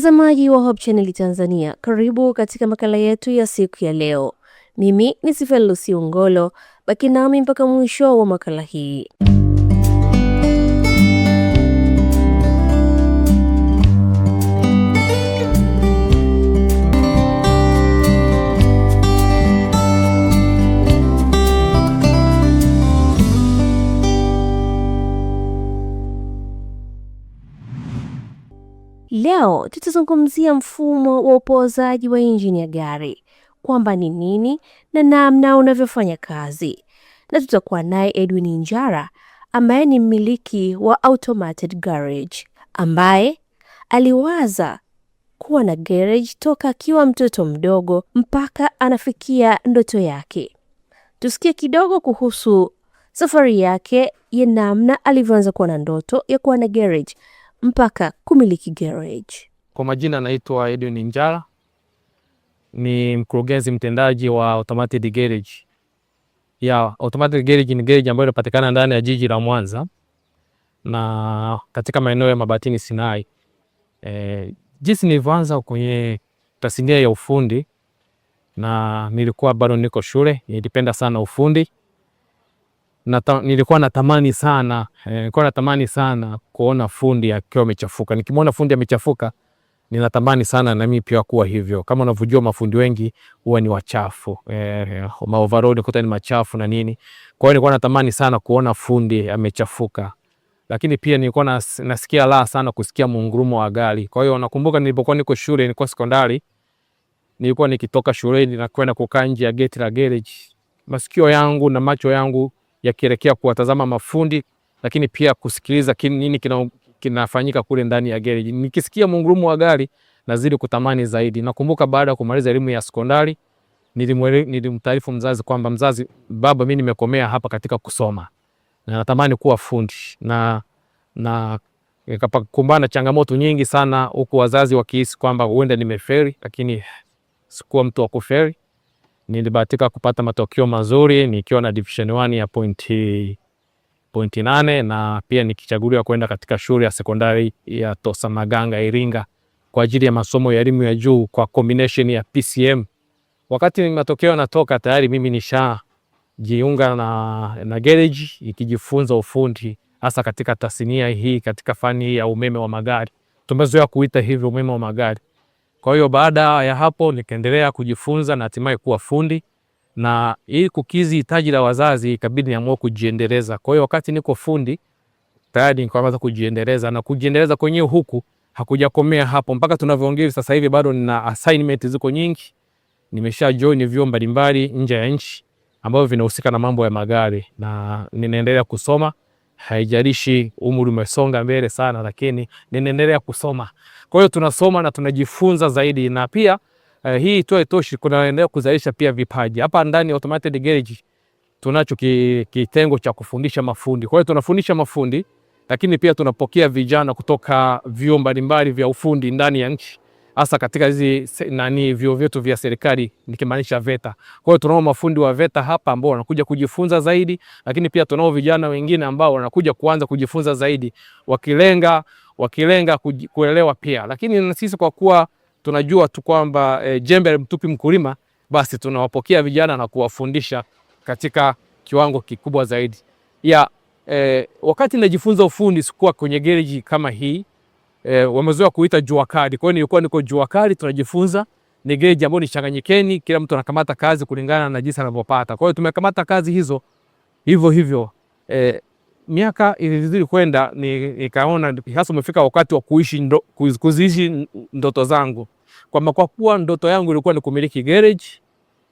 Mtazamaji wa Hope Channel Tanzania, karibu katika makala yetu ya siku ya leo. Mimi ni Sifelusi Ungolo, baki nami mpaka mwisho wa makala hii. Leo tutazungumzia mfumo wa upozaji wa injini ya gari, kwamba ni nini na namna unavyofanya kazi. Na tutakuwa naye Edwin Njara ambaye ni mmiliki wa Automated Garage, ambaye aliwaza kuwa na garage toka akiwa mtoto mdogo mpaka anafikia ndoto yake. Tusikie kidogo kuhusu safari yake ya namna alivyoanza kuwa na ndoto ya kuwa na garage mpaka kumiliki garage. Kwa majina naitwa Edwin Njara, ni mkurugenzi mtendaji wa Automated Garage. Automated Garage ni garage ambayo inapatikana ndani ya jiji la Mwanza na katika maeneo ya Mabatini Sinai. Jinsi nilivyoanza kwenye tasnia ya ufundi, na nilikuwa bado niko shule, nilipenda sana ufundi. Nilikuwa natamani sana kuona fundi akiwa amechafuka. Nikimwona fundi amechafuka, ninatamani sana na mimi pia kuwa hivyo. Kama unavyojua mafundi wengi huwa ni wachafu. Overall kuta ni machafu na nini. Kwa hiyo nilikuwa natamani sana kuona fundi amechafuka. Lakini pia nilikuwa nasikia raha sana kusikia mungurumo wa gari. Kwa hiyo nakumbuka nilipokuwa niko shule, nilikuwa sekondari, nilikuwa nikitoka shuleni na kwenda kukaa nje ya gate la garage, masikio yangu na macho yangu yakielekea kuwatazama mafundi, lakini pia kusikiliza nini kinafanyika kule ndani ya garage. Nikisikia mungurumo wa gari nazidi kutamani zaidi. Nakumbuka baada ya kumaliza elimu ya sekondari, nilimtaarifu mzazi kwamba baba, mimi nimekomea hapa katika kusoma na natamani kuwa fundi. Na nikakumbana changamoto nyingi sana, huku wazazi wakihisi kwamba huenda nimeferi, lakini sikuwa mtu wa kuferi. Nilibahatika kupata matokeo mazuri nikiwa na division 1 ya point 8, na pia nikichaguliwa kwenda katika shule ya sekondari ya Tosamaganga Iringa kwa ajili ya masomo ya elimu ya juu kwa combination ya PCM. Wakati matokeo yanatoka, tayari mimi nishajiunga na garage ikijifunza ufundi, hasa katika tasnia hii, katika fani ya umeme wa magari. Tumezoea kuita hivyo umeme wa magari. Kwa hiyo baada ya hapo nikaendelea kujifunza na hatimaye kuwa fundi, na ili kukizi hitaji la wazazi ikabidi niamue kujiendeleza. Kwa hiyo wakati niko fundi tayari nikaanza kujiendeleza, na kujiendeleza kwenyewe huku hakujakomea hapo. Mpaka tunavyoongea sasa hivi bado nina assignment ziko nyingi. Nimesha join vyuo mbalimbali nje ya nchi ambavyo vinahusika na mambo ya magari, na ninaendelea kusoma. Haijalishi umri umesonga mbele sana, lakini ninaendelea kusoma. Kwa hiyo tunasoma na tunajifunza zaidi, na pia hii itoshi kunaendelea kuzalisha pia vipaji. Hapa ndani ya Automated Garage tunacho kitengo cha kufundisha mafundi. Kwa hiyo tunafundisha mafundi, lakini pia tunapokea vijana kutoka vyuo mbalimbali vya ufundi ndani ya nchi, hasa katika hizi vyuo vyetu vya serikali, nikimaanisha VETA. Kwa hiyo tunao mafundi wa VETA hapa ambao wanakuja kujifunza zaidi, lakini pia tunao vijana wengine ambao wanakuja kuanza kujifunza zaidi, wakilenga kuelewa pia. Lakini na sisi kwa kuwa tunajua tu kwamba jembe mtupi mkulima, basi tunawapokea vijana na kuwafundisha katika kiwango kikubwa zaidi. Wakati najifunza ufundi sikuwa kwenye garage kama hii. Wamezoea kuita jua kali. Kwa hiyo nilikuwa niko jua kali tunajifunza. Ni garage ambayo ni changanyikeni, kila mtu anakamata kazi kulingana na jinsi anavyopata. Kwa hiyo tumekamata kazi hizo hivyo. Miaka ilizidi kwenda, nikaona hasa umefika wakati wa kuziishi ndoto zangu. Kwa kuwa ndoto yangu ilikuwa ni kumiliki garage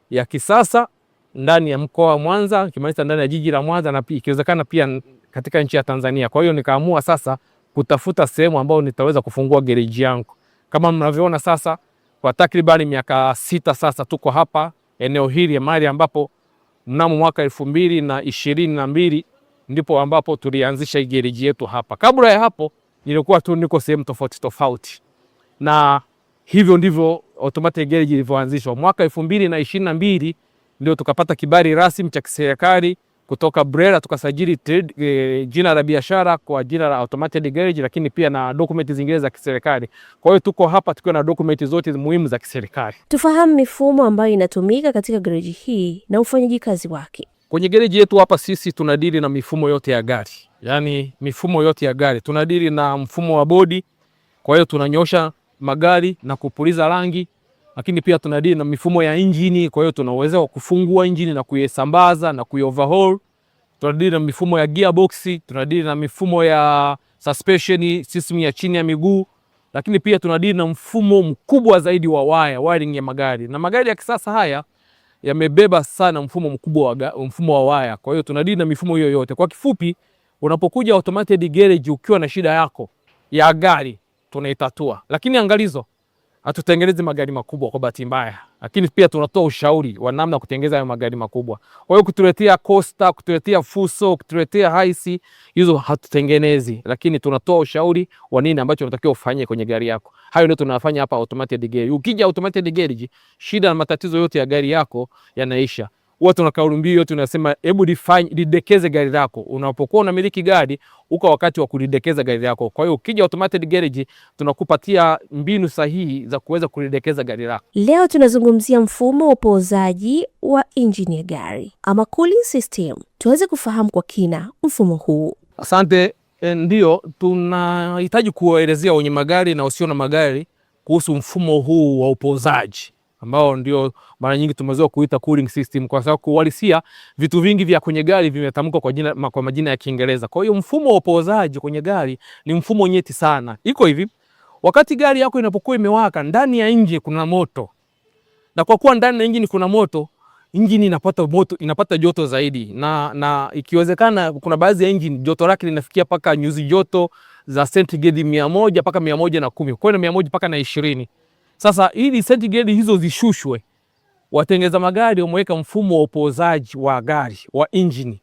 ya kisasa ndani ya mkoa wa Mwanza, kimaanisha ndani ya jiji la Mwanza, na pia ikiwezekana pia katika nchi ya Tanzania. Kwa hiyo nikaamua sasa kutafuta sehemu ambayo nitaweza kufungua garage yangu. Kama mnavyoona sasa, kwa takriban miaka 6 sasa tuko hapa eneo hili, mahali ambapo mnamo mwaka 2022 ndipo ambapo tulianzisha garage yetu hapa. Kabla ya hapo nilikuwa tu niko sehemu tofauti. Na hivyo ndivyo Automated Garage ilivyoanzishwa. Mwaka 2022 ndio tukapata kibali rasmi cha kiserikali kutoka BRELA tukasajili jina la biashara kwa jina la automated garage, lakini pia na dokumenti zingine za kiserikali. Kwa hiyo tuko hapa tukiwa na dokumenti zote muhimu za kiserikali. Tufahamu mifumo ambayo inatumika katika gereji hii na ufanyaji kazi wake. Kwenye gereji yetu hapa sisi tunadili na mifumo yote ya gari. Yaani mifumo yote ya gari. Tunadili na mfumo wa bodi. Kwa hiyo tunanyosha magari na kupuliza rangi. Lakini pia tunadili na mifumo ya injini. Kwa hiyo tuna uwezo wa kufungua injini na kuisambaza na kuioverhaul. Tunadili na mifumo ya gearbox, tunadili na mifumo ya suspension, system ya chini ya miguu. Lakini pia tunadili na mfumo mkubwa zaidi wa wiring ya magari. Na magari ya kisasa haya yamebeba sana mfumo mkubwa wa mfumo wa waya. Kwa hiyo tunadili na mifumo hiyo yote. Kwa kifupi, unapokuja automated garage ukiwa na shida yako ya gari tunaitatua. Lakini angalizo, hatutengenezi magari makubwa kwa bahati mbaya. Lakini pia tunatoa ushauri wa namna kutengeneza hayo magari makubwa. Kwa hiyo kutuletea Coaster, kutuletea Fuso, kutuletea Hiace, hizo hatutengenezi. Lakini tunatoa ushauri wa nini ambacho unatakiwa ufanye kwenye gari yako. Hayo ndio tunafanya hapa automated garage. Ukija automated garage, shida na matatizo yote ya gari yako yanaisha. Huwa tuna kauli mbiu yote tunasema hebu lidekeze gari lako. Unapokuwa unamiliki gari, uko wakati wa kulidekeza gari lako. Kwa hiyo ukija automated garage tunakupatia mbinu sahihi za kuweza kulidekeza gari lako. Leo tunazungumzia mfumo wa upoozaji wa injini ya gari ama cooling system. Tuweze kufahamu kwa kina mfumo huu. Asante. Ndio tunahitaji kuwaelezea wenye magari na wasio na magari kuhusu mfumo huu wa upoozaji ambao ndio mara nyingi tumezoea kuita cooling system, kwa sababu kuhalisia vitu vingi vya kwenye gari vimetamkwa kwa majina ya Kiingereza. Kwa hiyo mfumo wa upoozaji kwenye gari ni mfumo nyeti sana. Iko hivi, wakati gari yako inapokuwa imewaka, ndani ya injini kuna moto. Na kwa kuwa ndani ya injini kuna moto, injini inapata joto zaidi na ikiwezekana kuna baadhi ya injini joto lake linafikia paka nyuzi joto za sentigredi 100 mpaka 110. Kwa hiyo 100 mpaka 20. Sasa ili sentigredi hizo zishushwe, watengeneza magari wameweka mfumo wa upoozaji wa gari wa injini.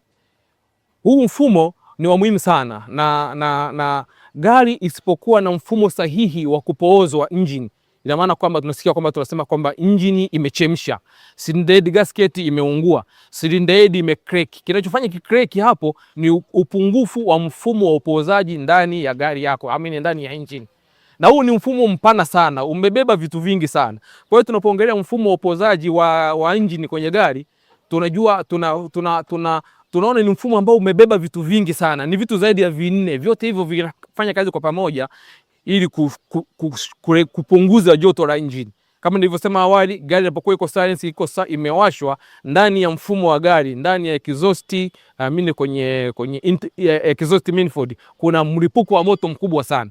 Huu mfumo ni wa muhimu sana na gari isipokuwa na mfumo sahihi wa kupoozwa injini, ina maana kwamba tunasema kwamba injini imechemsha, cylinder head gasket imeungua, cylinder head imecrack. Kinachofanya kicrack hapo ni upungufu wa mfumo wa upoozaji ndani ya gari yako, ndani ya injini. Na huu ni mfumo mpana sana, umebeba vitu vingi sana. Kwa hiyo tunapoongelea mfumo wa upoozaji wa injini kwenye gari, tunajua tunaona ni mfumo ambao umebeba vitu vingi sana. Ni vitu zaidi ya 4. Vyote hivyo vinafanya kazi kwa pamoja ili kupunguza joto la injini. Kama nilivyosema awali, gari inapokuwa iko silence, imewashwa ndani ya mfumo wa gari, ndani ya exhaust, kwenye exhaust manifold kuna mlipuko wa moto mkubwa sana.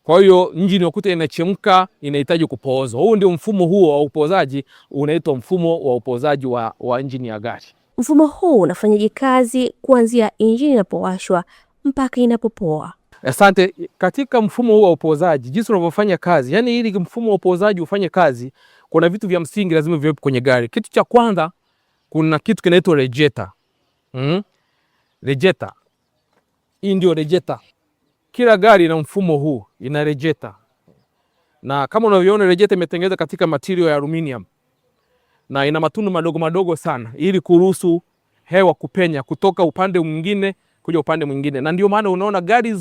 Kwa hiyo injini ukuta inachemka, inahitaji kupoozwa. Huu ndio mfumo huo wa upoozaji unaitwa mfumo wa upoozaji wa injini ya gari. Mfumo huu unafanyaje kazi kuanzia injini inapowashwa mpaka inapopoa? Asante. Katika mfumo huu wa upoozaji, jinsi unavyofanya kazi, yani ili mfumo wa upoozaji ufanye kazi, kuna vitu vya msingi lazima viwepo kwenye gari. Kitu cha kwanza, kuna kitu kinaitwa radiator. Radiator. Hii ndio radiator. Kila gari na mfumo huu ina radiator. Na kama unavyoona radiator imetengenezwa katika material ya aluminium. Na ina matundu madogo madogo sana ili kuruhusu hewa kupenya kutoka upande mwingine kuja upande mwingine. Na ndio maana unaona gari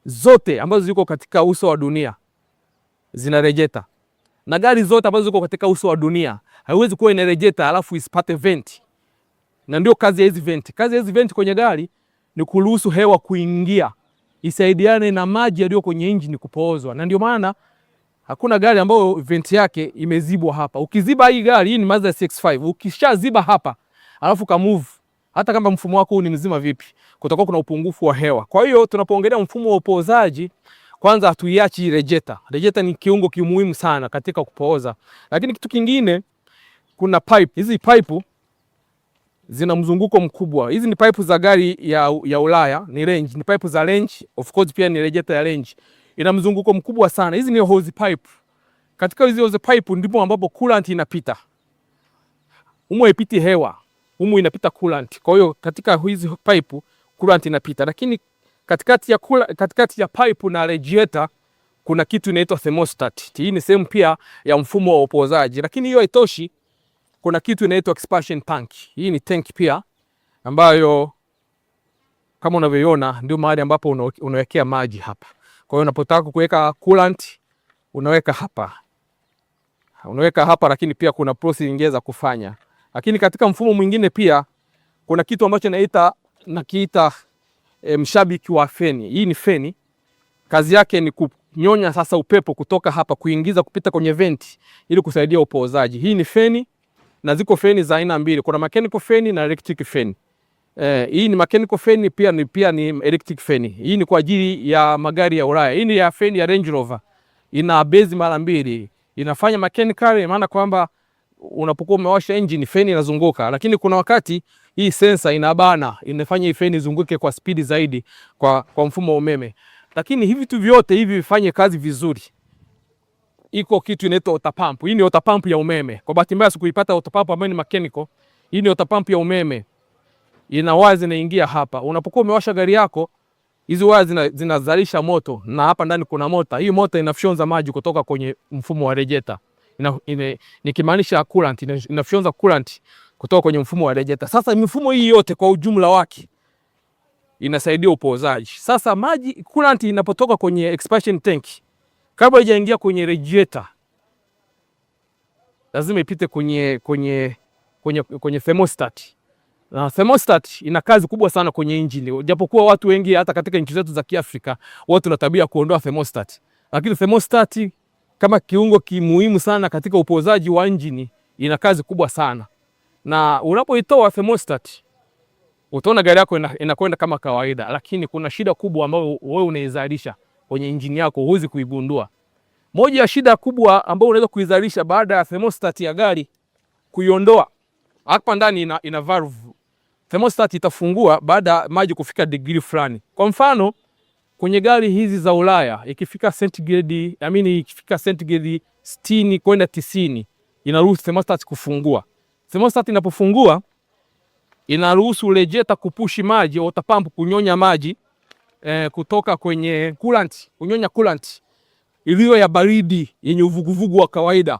zote ambazo ziko katika uso wa dunia zina radiator. Na gari zote ambazo ziko katika uso wa dunia haiwezi kuwa ina radiator alafu isipate vent. Na ndio kazi ya hizi vent. Kazi ya hizi vent kwenye gari ni kuruhusu hewa kuingia, isaidiane na maji yaliyo kwenye injini kupoozwa. Na ndio maana hakuna gari ambayo vent yake imezibwa hapa. Ukiziba hii gari, hii ni Mazda CX-5, ukishaziba hapa alafu ka move, hata kama mfumo wako ni mzima vipi, kutakuwa kuna upungufu wa hewa. Kwa hiyo tunapoongelea mfumo wa upoozaji, kwanza hatuiachi radiator. Radiator ni kiungo kimuhimu sana katika kupooza. Lakini kitu kingine, kuna pipe. Hizi pipe zina mzunguko mkubwa. Hizi ni pipe za gari ya Ulaya, ni range, ni pipe za range, of course pia ni radiator ya range. Ina mzunguko mkubwa sana. Hizi ni hose pipe. Katika hizi hose pipe ndipo ambapo coolant inapita. Humu haipiti hewa, humu inapita coolant. Kwa hiyo katika hizi pipe coolant inapita. Lakini katikati ya pipe na radiator kuna kitu inaitwa thermostat. Hii ni sehemu pia ya mfumo wa upoozaji. Lakini hiyo haitoshi, kuna kitu inaitwa expansion tank. Hii ni tank pia ambayo kama unavyoiona ndio mahali ambapo unawekea maji hapa. Kwa hiyo unapotaka kuweka coolant unaweka hapa. Unaweka hapa, lakini pia kuna process nyingine za kufanya. Lakini katika mfumo mwingine pia kuna kitu ambacho nakiita mshabiki wa feni. Hii ni feni. Kazi yake ni kunyonya sasa upepo kutoka hapa kuingiza kupita kwenye venti ili kusaidia upoozaji. Hii ni feni na ziko feni za aina mbili. Kuna mechanical feni na electric feni. Hii ni mechanical feni pia ni electric feni. Hii ni kwa ajili ya magari ya Ulaya. Hii ni ya feni ya Range Rover. Ina base mara mbili. Inafanya mechanical, maana kwamba unapokuwa umewasha engine feni inazunguka, lakini kuna wakati hii sensor inabana, inafanya hii feni izunguke kwa spidi zaidi kwa mfumo wa umeme. Lakini hivi vitu vyote hivi vifanye kazi vizuri, iko kitu inaitwa water pump. Hii ni water pump ya umeme. Kwa bahati mbaya sikuipata water pump ambayo ni mechanical. Hii ni water pump ya umeme. Ina waya zinaingia hapa. Unapokuwa umewasha gari yako, hizi waya zinazalisha moto na hapa ndani kuna mota. Hii mota inafyonza maji kutoka kwenye mfumo wa rejeta. Nikimaanisha coolant, inafyonza coolant kutoka kwenye mfumo wa rejeta. Sasa mifumo hii yote kwa ujumla wake inasaidia upoozaji. Sasa maji coolant inapotoka kwenye expansion tank, kabla haijaingia kwenye rejeta, lazima ipite kwenye thermostat. Na thermostat ina kazi kubwa sana kwenye engine. Japokuwa watu wengi hata katika nchi zetu za Kiafrika watu tuna tabia kuondoa thermostat. Lakini thermostat kama kiungo kimuhimu sana katika upoozaji wa engine ina kazi kubwa sana. Na unapoitoa thermostat utaona gari yako inakwenda kama kawaida, lakini kuna shida kubwa ambayo wewe unaizalisha kwenye engine yako huwezi kuigundua. Moja ya shida kubwa ambayo unaweza kuizalisha baada ya thermostat ya gari kuiondoa, hapa ndani ina valve. Thermostat itafungua baada maji kufika degree fulani. Kwa mfano, kwenye gari hizi za Ulaya ikifika centigrade 60 kwenda 90 inaruhusu thermostat kufungua. Thermostat inapofungua inaruhusu rejeta kupushi maji, water pump kunyonya maji kutoka kwenye coolant, kunyonya coolant iliyo ya baridi yenye uvuguvugu wa kawaida.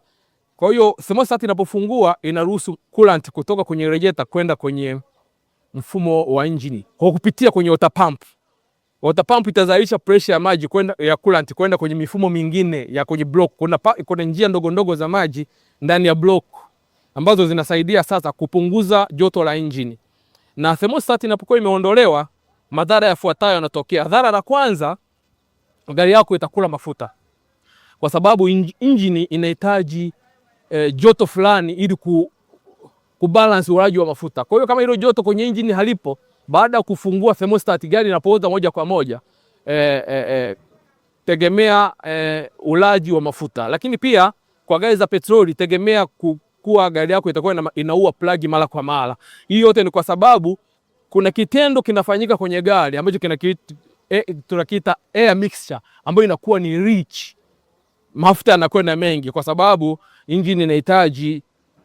Kwa hiyo thermostat inapofungua inaruhusu coolant kutoka kwenye rejeta kwenda kwenye mfumo wa engine kwa kupitia kwenye water pump. Water pump itazalisha pressure ya maji ya coolant kwenda kwenye mifumo mingine ya kwenye block. Kuna njia ndogo ndogo za maji ndani ya block ambazo zinasaidia sasa kupunguza joto la engine. Na thermostat inapokuwa imeondolewa, madhara yafuatayo yanatokea. Dhara la kwanza, gari yako itakula mafuta. Kwa sababu engine inahitaji joto fulani ili kubalance ulaji wa mafuta. Kwa hiyo kama hilo joto kwenye engine halipo, baada ya kufungua thermostat gari inapooza moja kwa moja, tegemea ulaji wa mafuta. Lakini pia kwa gari za petroli tegemea kuwa gari yako itakuwa inaua plug mara kwa mara. Hii yote ni kwa sababu kuna kitendo kinafanyika kwenye gari ambacho tunakiita air mixture, ambayo inakuwa ni rich. Mafuta yanakwenda mengi kwa sababu engine inahitaji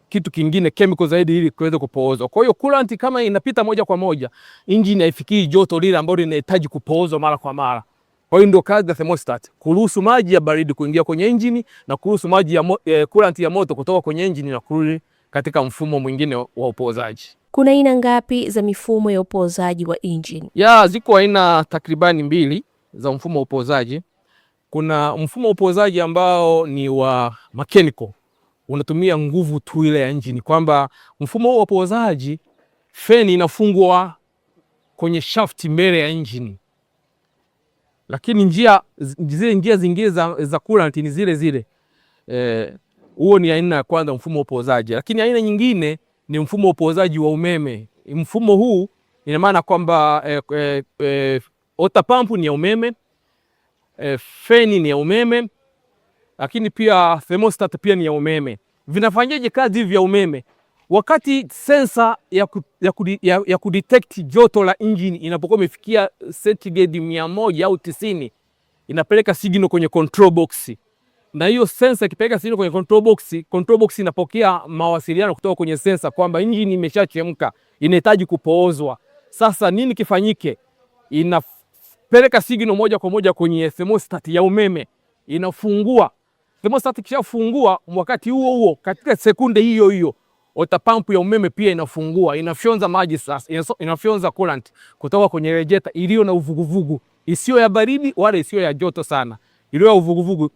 kitu kingine, chemical zaidi, ili kuweza kupoozwa. Kwa hiyo coolant kama inapita moja kwa moja, engine haifikii joto lile ambalo linahitaji kupoozwa mara kwa mara. Kwa hiyo ndio kazi ya thermostat, kuruhusu maji ya baridi kuingia kwenye engine na kuruhusu maji ya coolant ya moto kutoka kwenye engine na kurudi katika mfumo mwingine wa upoozaji. Kuna aina ngapi za mifumo ya upoozaji wa engine? Ziko aina takribani 2 za mfumo wa upoozaji. Kuna mfumo wa upoozaji ambao ni wa mechanical, unatumia nguvu tu ile ya engine, kwamba mfumo wa upoozaji feni inafungwa kwenye shaft mbele ya engine, lakini njia zingine za coolant ni zile. Huo ni aina ya kwanza, mfumo wa upoozaji. Lakini aina nyingine ni mfumo wa upoozaji wa umeme. Mfumo huu ina maana kwamba water pump ni ya umeme, feni ni ya umeme, lakini pia thermostat pia ni ya umeme. Vinafanyaje kazi hivi vya umeme? Wakati sensor ya kudetect joto la engine inapokuwa imefikia centigrade 100 au 90, inapeleka signal kwenye control box. Na hiyo sensor ikipeleka signal kwenye control box inapokea mawasiliano kutoka kwenye sensor kwamba engine imeshachemka, inahitaji kupoozwa. Sasa nini kifanyike? Inapeleka signal moja kwa moja kwenye thermostat ya umeme, inafungua. Thermostat ikishafungua, wakati huo katika sekunde hiyo water pump ya umeme pia inafungua, inafyonza maji sasa, inafyonza coolant kutoka kwenye rejeta iliyo na uvuguvugu, isiyo ya baridi wala isiyo ya joto sana, iliyo ya uvuguvugu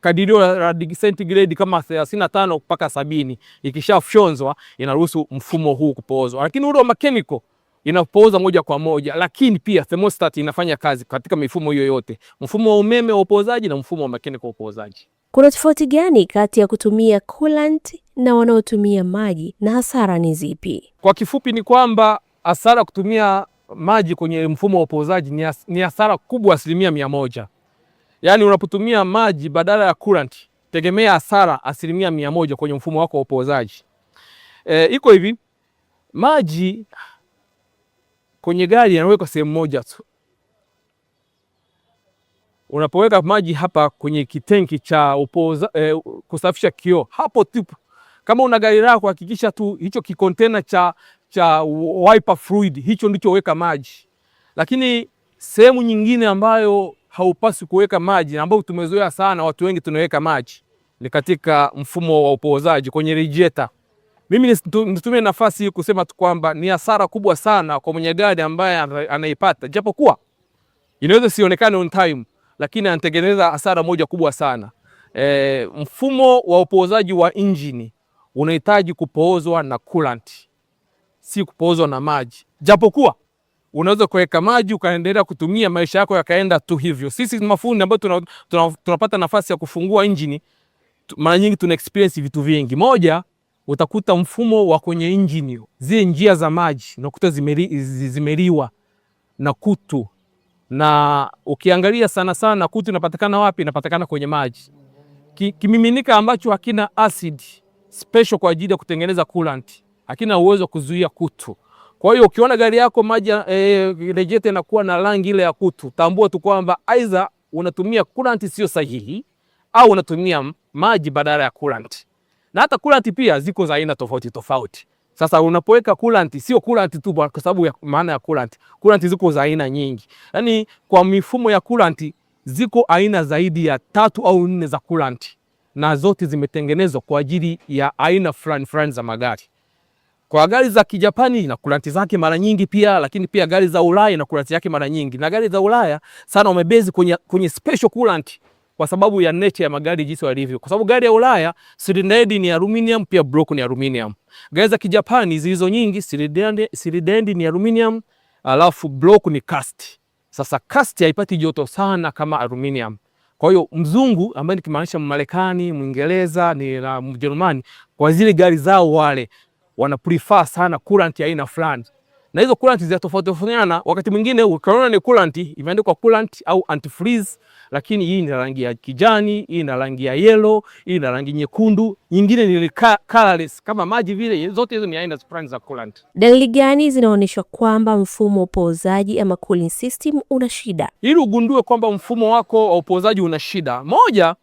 kadirio la centigrade kama 35 mpaka 70. Ikishafyonzwa inaruhusu mfumo huu kupoozwa. Lakini ule wa mechanical inapooza moja kwa moja, lakini pia thermostat inafanya kazi katika mifumo hiyo yote, mfumo wa umeme wa upoozaji na mfumo wa mechanical wa upoozaji. Kuna tofauti gani kati ya kutumia coolant na wanaotumia maji, na hasara ni zipi? Kwa kifupi ni kwamba hasara kutumia maji kwenye mfumo wa upoozaji ni hasara kubwa 100%. Yaani unapotumia maji badala ya coolant, tegemea hasara 100% kwenye mfumo wako wa upoozaji. Iko hivi, maji kwenye gari yanawekwa sehemu moja tu. Unapoweka maji hapa kwenye kitenki cha kusafisha kioo, hapo tu. Kama una gari lako hakikisha tu hicho kikontena cha wiper fluid hicho ndicho weka maji. Lakini sehemu nyingine ambayo haupasi kuweka maji, ambayo tumezoea sana watu wengi tunaweka maji, ni katika mfumo wa upoozaji kwenye radiator. Mimi nitumie nafasi hii kusema tu kwamba ni hasara kubwa sana kwa mwenye gari ambaye anaipata, japokuwa inaweza sionekane on time, lakini anatengeneza hasara moja kubwa sana. Mfumo wa upoozaji wa injini unahitaji kupoozwa na coolant, si kupoozwa na maji. Japokuwa unaweza kuweka maji ukaendelea kutumia, maisha yako yakaenda tu hivyo. Sisi mafundi ambao tunapata nafasi ya kufungua injini, mara nyingi tuna experience vitu vingi. Moja, utakuta mfumo wa kwenye injini, zile njia za maji unakuta zimeliwa na kutu. Na ukiangalia sana kutu inapatikana wapi? Inapatikana kwenye maji. Kimiminika ambacho hakina acid special kwa ajili ya kutengeneza coolant hakina uwezo kuzuia kutu. Kwa hiyo ukiona gari yako maji rejeta inakuwa na rangi ile ya kutu, tambua tu kwamba aidha unatumia coolant sio sahihi au unatumia maji badala ya coolant. Na hata coolant pia ziko za aina tofauti. Sasa unapoweka coolant, sio coolant tu kwa sababu ya maana ya coolant. Coolant ziko za aina nyingi. Yaani kwa mifumo ya coolant ziko aina zaidi ya 3 au 4 za coolant, na zote zimetengenezwa kwa ajili ya aina fulani za magari. Kwa gari za Kijapani na coolant zake mara nyingi pia, lakini pia gari za Ulaya na coolant yake mara nyingi. Na gari za Ulaya sana wamebezi kwenye special coolant kwa sababu ya nature ya magari jinsi yalivyo. Kwa sababu gari ya Ulaya cylinder head ni aluminium, pia block ni aluminium. Gari za Kijapani zilizo nyingi cylinder head ni aluminium, alafu block ni cast. Sasa cast haipati joto sana kama aluminium. Kwa hiyo mzungu ambaye nikimaanisha Marekani, Mwingereza na Mjerumani, kwa zile gari zao wale wana prefer sana coolant ya aina fulani. Na hizo coolant za tofautiana, wakati mwingine ukaona ni coolant imeandikwa coolant au antifreeze, lakini hii ni rangi ya kijani, hii ina rangi ya yellow, hii ina rangi nyekundu, nyingine ni colorless kama maji vile. Zote hizo ni aina fulani za coolant. Dalili gani zinaonyesha kwamba mfumo wa upoozaji ama cooling system una shida? Ili ugundue kwamba mfumo wako wa upoozaji una shida, moja,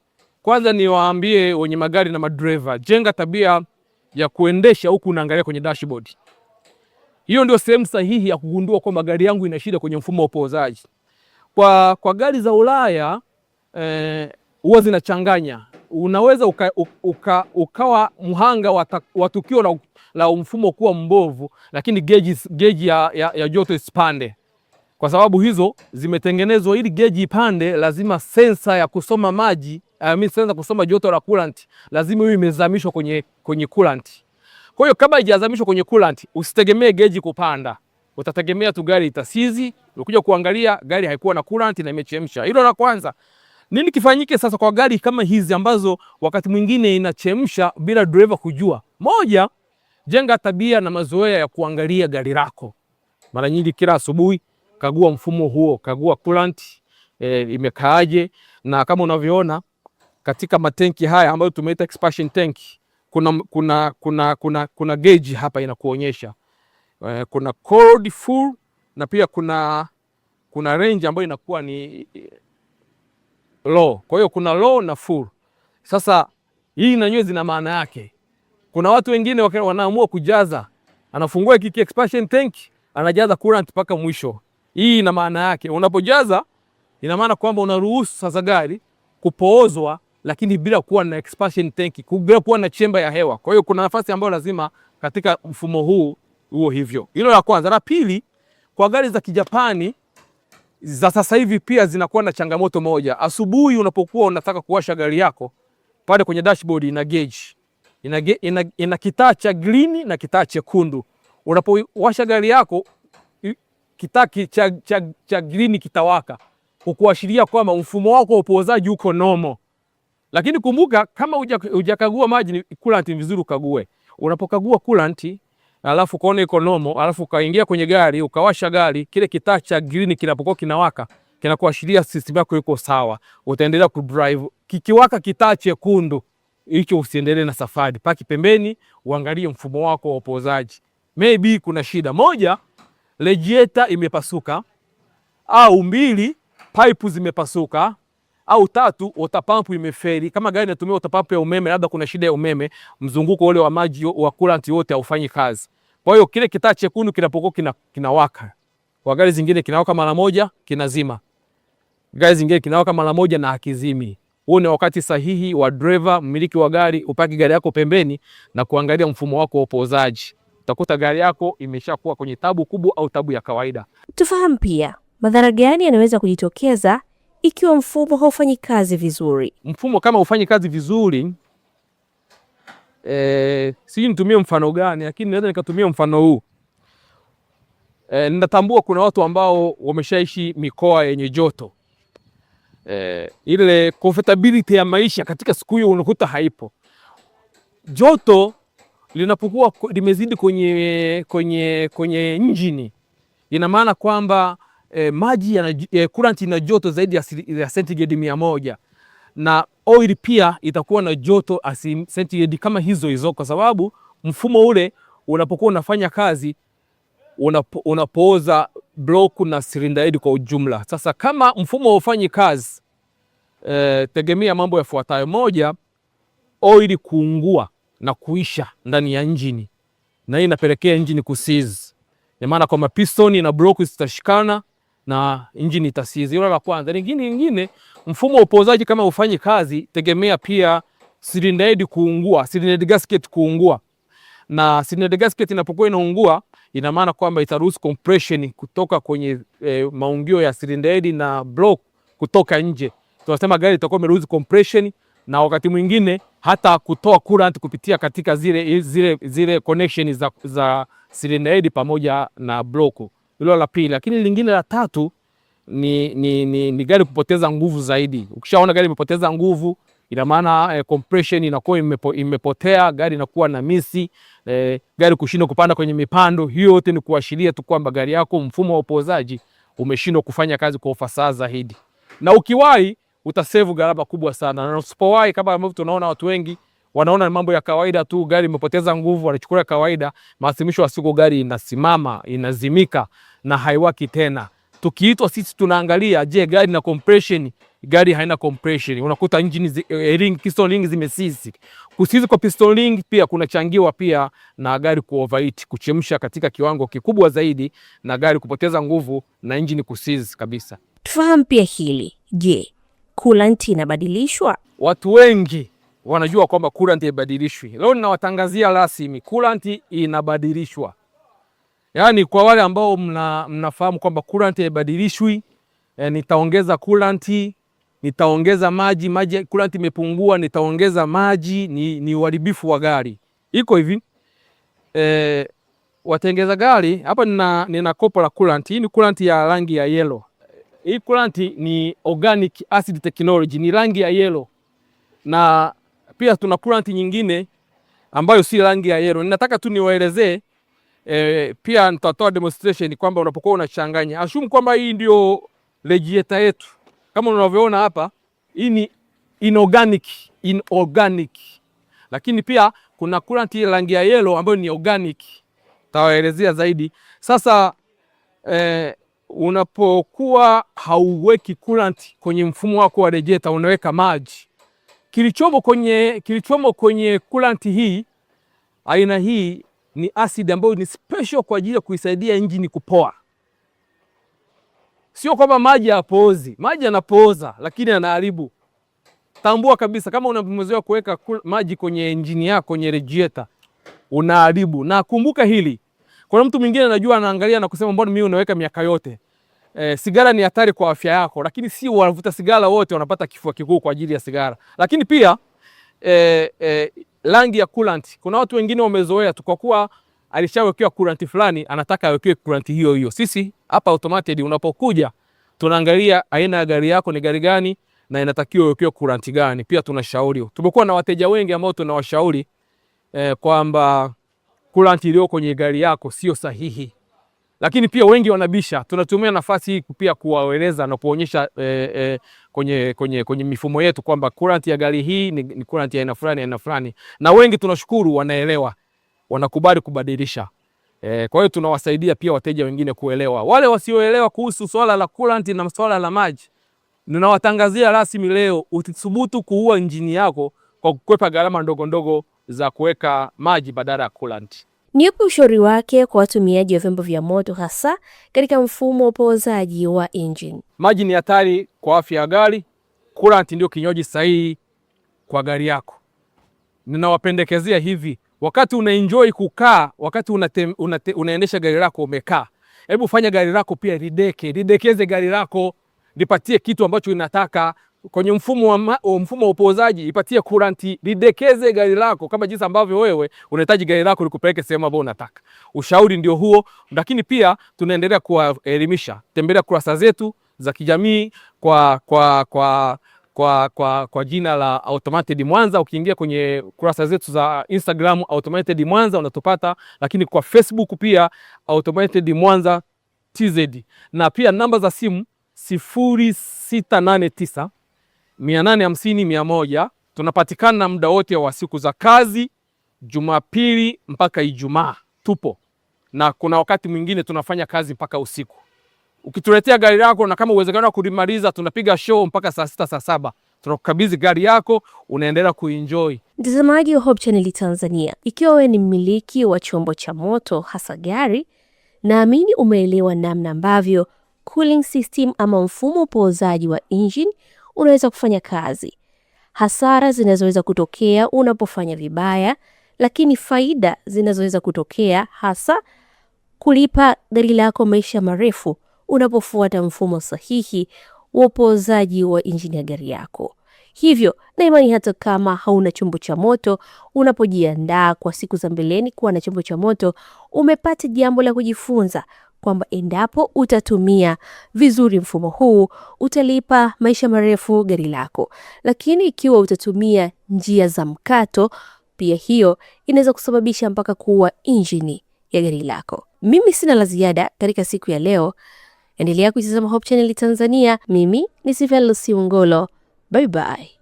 kwanza ni waambie wenye magari na madriver, jenga tabia ya kuendesha huku unaangalia kwenye dashboard. Hiyo ndio sehemu sahihi ya kugundua kwamba gari yangu ina shida kwenye mfumo wa upoozaji. Kwa gari za Ulaya huwa zinachanganya. Unaweza ukawa mhanga wa tukio la mfumo kuwa mbovu, lakini geji ya joto isipande. Kwa sababu hizo zimetengenezwa ili geji ipande, lazima sensa ya kusoma maji, sensa kusoma joto la coolant, lazima iwe imezamishwa kwenye coolant. Kwa hiyo kama haijazamishwa kwenye coolant, usitegemee geji kupanda. Utategemea tu gari itasizi, ukija kuangalia gari haikuwa na coolant na imechemsha. Hilo la kwanza. Nini kifanyike sasa kwa gari kama hizi ambazo wakati mwingine inachemsha bila driver kujua? Moja, jenga tabia na mazoea ya kuangalia gari lako. Mara nyingi kila asubuhi kagua mfumo huo, kagua coolant imekaaje, na kama unavyoona katika matenki haya ambayo tumeita expansion tank, kuna gauge hapa inakuonyesha. Kuna cold full na pia kuna range ambayo inakuwa ni low. Kwa hiyo kuna low na full. Sasa hii na nyewe zina maana yake. Kuna watu wengine wanaamua kujaza, anafungua hiki expansion tank, anajaza coolant mpaka mwisho. Hii ina maana yake. Unapojaza ina maana kwamba unaruhusu sasa gari kupoozwa, lakini bila kuwa na expansion tank, bila kuwa na chamber ya hewa. Kwa hiyo kuna nafasi ambayo lazima katika mfumo huo hivyo. Hilo la kwanza. La pili, kwa gari za Kijapani za sasa hivi pia zinakuwa na changamoto moja. Asubuhi unapokuwa unataka kuwasha gari yako, pale kwenye dashboard ina gauge. Ina kitaa cha green na kitaa chekundu. Unapowasha gari yako, kitaa cha green kitawaka, kukuashiria kwamba mfumo wako wa upozaji uko normal. Lakini kumbuka, kama hujakagua maji coolant, vizuri ukague. Unapokagua coolant alafu kaona iko normal, alafu kaingia kwenye gari ukawasha gari, kile kitaa cha green kinapokuwa kinawaka, kinakuashiria system yako iko sawa, utaendelea ku drive. Kikiwaka kitaa chekundu, hicho usiendelee na safari, paki pembeni, uangalie mfumo wako wa upozaji. Maybe kuna shida moja, radiator imepasuka, au mbili, pipe zimepasuka, au tatu, water pump imefeli. Kama gari inatumia water pump ya umeme, labda kuna shida ya umeme, mzunguko ule wa maji wa coolant wote haufanyi kazi. Kwa hiyo kile kitaa chekundu kinapokuwa kinawaka, kwa gari zingine kinawaka mara moja kinazima, gari zingine kinawaka mara moja na hakizimi. Huo ni wakati sahihi wa driver, mmiliki wa gari, upaki gari yako pembeni na kuangalia mfumo wako wa upozaji. Utakuta gari yako imeshakuwa kwenye tabu kubwa au tabu ya kawaida. Tufahamu pia madhara gani yanaweza kujitokeza ikiwa mfumo haufanyi kazi vizuri. Mfumo kama haufanyi kazi vizuri, sijui nitumie mfano gani, lakini naweza nikatumia mfano huu. Ninatambua kuna watu ambao wameshaishi mikoa yenye joto. Ile comfortability ya maisha katika siku hiyo unakuta haipo. Joto linapokuwa limezidi kwenye injini, ina maana kwamba maji coolant ina joto zaidi ya sentigredi 100, na oil pia itakuwa na joto sentigredi kama hizo, kwa sababu mfumo ule unapokuwa unafanya kazi unapooza block na cylinder head kwa ujumla. Sasa kama mfumo haufanyi kazi, tegemea mambo yafuatayo. Moja, oil kuungua na kuisha ndani ya injini, na hii inapelekea injini kuseize. Kwa maana kwa piston na block zitashikana na injini itaseize. Hilo la kwanza. Lingine, mfumo wa upozaji kama ufanyi kazi, tegemea pia cylinder head kuungua, cylinder head gasket kuungua. Na cylinder head gasket inapokuwa inaungua, ina maana kwamba itaruhusu compression kutoka kwenye maungio ya cylinder head na block kutoka nje. Tunasema gari itakuwa imeruhusu compression, na wakati mwingine hata kutoa coolant kupitia katika zile connection za cylinder head pamoja na block. Hilo la pili. Lakini lingine la tatu ni gari kupoteza nguvu zaidi. Ukishaona gari imepoteza nguvu, ina maana compression inakuwa imepotea, gari inakuwa na misi, gari kushindwa kupanda kwenye mipando. Hiyo yote ni kuashiria tu kwamba gari yako mfumo wa upozaji umeshindwa kufanya kazi kwa ufasaha zaidi. Na ukiwahi utasave gharama kubwa sana. Na usipowahi, kama ambavyo tunaona watu wengi wanaona mambo ya kawaida tu, gari imepoteza nguvu, wanachukua kawaida, maasimisho wa siku gari inasimama, inazimika na haiwaki tena. Tukiitwa sisi tunaangalia, je, gari na compression? Gari haina compression. Unakuta engine piston ring zimesisi. Kusisi kwa piston ring pia kunachangiwa pia na gari kuoverheat, kuchemsha katika kiwango kikubwa zaidi, na gari kupoteza nguvu na engine kusisi kabisa. Tufahamu pia hili. Je, coolant inabadilishwa? Watu wengi wanajua kwamba coolant haibadilishwi. Leo ninawatangazia rasmi, coolant inabadilishwa. Yaani kwa wale ambao mnafahamu kwamba coolant haibadilishwi, nitaongeza coolant, nitaongeza maji, coolant imepungua, nitaongeza maji, ni uharibifu wa gari. Iko hivi, watengeza gari, hapa nina kopo la coolant. Hii ni coolant ya rangi ya yellow. Hii coolant ni organic acid technology, ni rangi ya yellow. Na pia tuna coolant nyingine ambayo si rangi ya yellow. Ninataka tu niwaelezee, pia nitatoa demonstration kwamba unapokuwa unachanganya, assume kwamba hii ndio radiator yetu. Kama unavyoona hapa, hii ni inorganic. Lakini pia kuna coolant ya rangi ya yellow ambayo ni organic. Tawaelezea zaidi. Sasa unapokuwa hauweki coolant kwenye mfumo wako wa radiator, unaweka maji. Kilichomo kwenye coolant hii, aina hii ni acid ambayo ni special kwa ajili ya kuisaidia engine kupoa. Sio kwamba maji yapoozi, maji yanapooza lakini yanaharibu. Tambua kabisa, kama unamezoea kuweka maji kwenye engine yako, kwenye radiator, unaharibu. Na kumbuka hili, kuna mtu mwingine anajua, anaangalia na kusema mbona mimi unaweka miaka yote. Sigara ni hatari kwa afya yako, lakini si wanavuta sigara wote wanapata kifua kikuu kwa ajili ya sigara. Lakini pia rangi ya coolant, kuna watu wengine wamezoea tu, kwa kuwa alishawekewa coolant fulani anataka awekewe coolant hiyo hiyo. Sisi hapa Automated unapokuja tunaangalia aina ya gari yako ni gari gani na inatakiwa iwekewe coolant gani. Pia tunashauri, tumekuwa na wateja wengi ambao tunawashauri kwamba coolant iliyo kwenye gari yako sio sahihi, lakini pia wengi wanabisha. Tunatumia nafasi hii pia kuwaeleza na kuonyesha kwenye mifumo yetu kwamba coolant ya gari hii ni coolant ya aina fulani, na wengi tunashukuru wanaelewa, wanakubali kubadilisha. Kwa hiyo tunawasaidia pia wateja wengine kuelewa. Wale wasioelewa kuhusu swala la coolant na swala la maji, ninawatangazia rasmi leo, utithubutu kuua injini yako kwa kukwepa gharama ndogo ndogo za kuweka maji badala ya coolant. Ni upi ushauri wake kwa watumiaji wa vyombo vya moto, hasa katika mfumo wa upozaji wa engine? Maji ni hatari kwa afya ya gari. Coolant ndio kinywaji sahihi kwa gari yako. Ninawapendekezea hivi, wakati unaenjoy kukaa, wakati unaendesha gari lako umekaa, hebu fanya gari lako pia ridekeze gari lako, lipatie kitu ambacho inataka. Kwenye mfumo wa upozaji ipatie coolant, ridekeze gari lako kama jinsi ambavyo wewe unahitaji gari lako likupeleke sehemu ambayo unataka. Ushauri ndio huo, lakini pia tunaendelea kuwaelimisha. Tembelea kurasa zetu za kijamii kwa jina la Automated Mwanza. Ukiingia kwenye kurasa zetu za Instagram Automated Mwanza unatupata, lakini kwa Facebook pia Automated Mwanza TZ, na pia namba za simu 0689 850 100. Tunapatikana muda wote wa siku za kazi, Jumapili mpaka Ijumaa tupo, na kuna wakati mwingine tunafanya kazi mpaka usiku. Ukituletea gari lako na kama uwezekano wa kulimaliza, tunapiga show mpaka saa 6 saa 7, tunakukabidhi gari yako, unaendelea kuenjoy. Mtazamaji wa Hope Channel Tanzania, ikiwa wewe ni mmiliki wa chombo cha moto hasa gari, naamini umeelewa namna ambavyo cooling system ama mfumo upozaji wa engine unaweza kufanya kazi, hasara zinazoweza kutokea unapofanya vibaya, lakini faida zinazoweza kutokea, hasa kulipa gari lako maisha marefu unapofuata mfumo sahihi wa upozaji wa injini ya gari yako. Hivyo na imani, hata kama hauna chombo cha moto, unapojiandaa kwa siku za mbeleni kuwa na chombo cha moto, umepata jambo la kujifunza kwamba endapo utatumia vizuri mfumo huu utalipa maisha marefu gari lako. Lakini ikiwa utatumia njia za mkato, pia hiyo inaweza kusababisha mpaka kuua injini ya gari lako. Mimi sina la ziada katika siku ya leo. Endelea kuitazama Hope Channel Tanzania. Mimi ni Sylvia Lucy Ngolo. Bye bye.